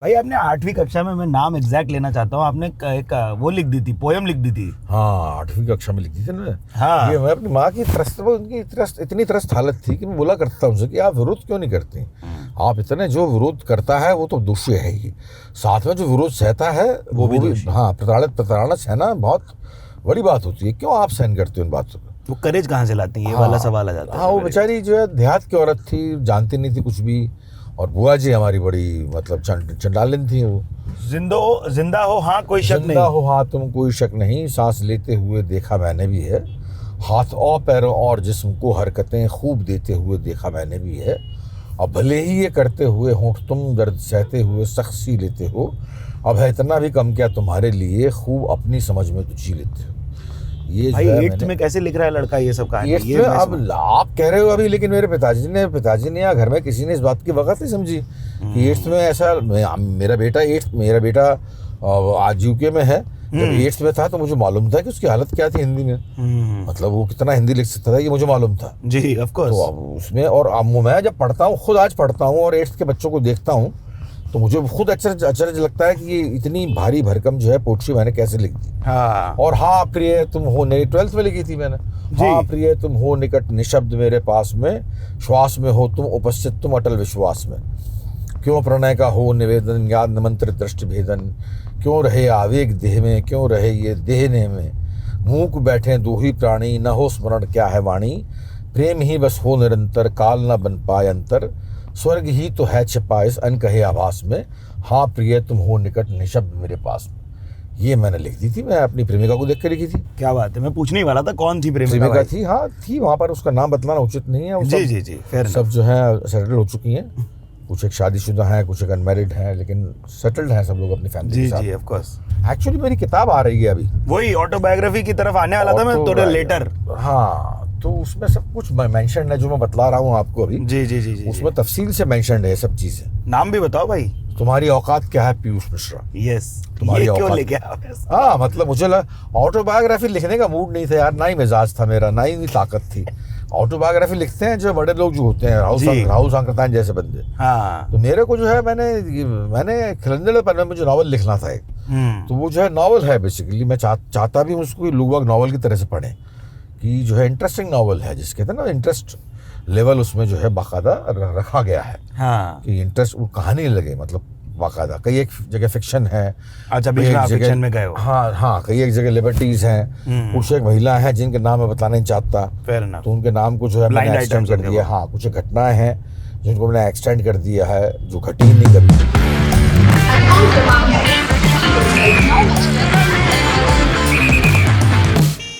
भाई आपने 8वीं कक्षा में, मैं नाम एग्जैक्ट लेना चाहता हूँ, आपने एक वो लिख दी थी, पोयम लिख दी थी। हाँ 8वीं कक्षा में लिखी थी ना। हाँ। ये मैं अपनी माँ की त्रस्त, वो उनकी त्रस्त, इतनी त्रस्त हालत थी कि मैं बोला करता था उनसे कि आप विरोध क्यों नहीं करती। आप इतने, जो विरोध करता है वो तो दोषी है ही, साथ में जो विरोध सहता है वो भी हाँ, प्रताड़ना सहना बहुत बड़ी बात होती है। क्यों आप सहन करते हो इन बातों को? वो करेज कहाँ से लाती है, ये वाला सवाल आ जाता है। हाँ, वो बेचारी जो है देहात की औरत थी, जानती नहीं थी कुछ भी, और बुआ जी हमारी बड़ी मतलब चंडालिन थी। वो जिंदा हो हाँ कोई शक नहीं, जिंदा हो हाँ तुम कोई शक नहीं, सांस लेते हुए देखा मैंने भी है, हाथ और पैरों और जिस्म को हरकतें खूब देते हुए देखा मैंने भी है। अब भले ही ये करते हुए होंठ तुम दर्द सहते हुए सख्सी लेते हो, अब है इतना भी कम क्या तुम्हारे लिए, खूब अपनी समझ में तो जी लेते हो। ये भाई 8th में कैसे लिख रहा है लड़का ये सब कहानी? ये अब आप कह रहे हो अभी, लेकिन मेरे पिताजी ने या घर में किसी ने इस बात की वक़्त नहीं समझी कि 8th में ऐसा। मेरा बेटा आज यूके में है। जब 8th में था तो मुझे मालूम था कि उसकी हालत क्या थी हिंदी में, मतलब वो कितना हिंदी लिख सकता था ये मुझे मालूम था जी, ऑफ कोर्स। तो अब उसमें, और अब मैं जब पढ़ता हूँ, खुद आज पढ़ता हूँ और 8th के बच्चों को देखता हूँ, तो मुझे खुद अचरज लगता है कि ये इतनी भारी भरकम जो है पोट्री मैंने कैसे लिख दी। हाँ। और हाँ प्रिय तुम हो, नहीं 12th में लिखी थी मैंने। हाँ प्रिय तुम हो निकट निशब्द मेरे पास में, श्वास में हो तुम उपस्थित तुम अटल विश्वास में, क्यों प्रणय का हो निवेदन याद मंत्र दृष्टि भेदन, क्यों रहे आवेग देह में, क्यों रहे ये देहने में, मूक बैठे दो ही प्राणी, न हो स्मरण क्या है वाणी, प्रेम ही बस हो निरंतर काल न बन पाए अंतर, स्वर्ग ही तो है छिपा इस अनकहे आभास में, हाँ प्रिय तुम हो निकट निशब्द मेरे पास में। ये मैंने लिख दी थी, मैं अपनी प्रेमिका को देख कर लिखी थी। क्या बात है, मैं पूछने ही वाला था कौन थी प्रेमिका थी। हाँ थी, वहाँ पर उसका नाम बतलाना उचित नहीं है। जी फिर सब जो है सेटल हो चुकी हैं, कुछ एक शादीशुदा हैं, कुछ एक अनमैरिड हैं, लेकिन सेटल्ड हैं सब लोग अपनी फैमिली के साथ। जी ऑफ कोर्स। एक्चुअली मेरी किताब आ रही है अभी, वही ऑटोबायोग्राफी की तरफ आने वाला था मैं थोड़ा लेटर। हाँ तो उसमें सब कुछ मेंशन है जो मैं बतला रहा हूँ आपको अभी। जी उसमें तफसील से मेंशन है सब चीजें। नाम भी बताओ भाई। तुम्हारी औकात क्या है पीयूष मिश्रा। यस, तुम्हारी क्यों लेके हाँ मतलब मुझे ऑटोबायोग्राफी लिखने का मूड नहीं था यार, ना ही मिजाज था मेरा, ना ही ताकत थी। ऑटोबायोग्राफी लिखते हैं जो बड़े लोग जो होते हैं, राहुल सांकृत्यायन जैसे बंदे। हाँ। तो मेरे को जो है, मैंने खिलंदड़ पर मुझे नॉवल लिखना था एक, तो वो जो है नॉवल है बेसिकली। मैं चाहता भी उसको लुगबग नॉवल की तरह से पढ़ें, कि जो है इंटरेस्टिंग नॉवल है, जिसके कहते हैं ना इंटरेस्ट लेवल उसमें जो है बाकायदा रखा गया है। हाँ। कि इंटरेस्ट वो कहानी लगे, मतलब बाकायदा। कई एक जगह फिक्शन है। अच्छा, बीच में आप फिक्शन में गए हो? हाँ कई एक जगह लिबर्टीज हैं। कुछ एक महिला है जिनके नाम मैं बताना नहीं चाहता, तो उनके नाम को जो है मैंने एक्सटेंड कर दिया। हाँ कुछ घटनाएं हैं जिनको मैंने एक्सटेंड कर दिया है, जो घटी नहीं कभी।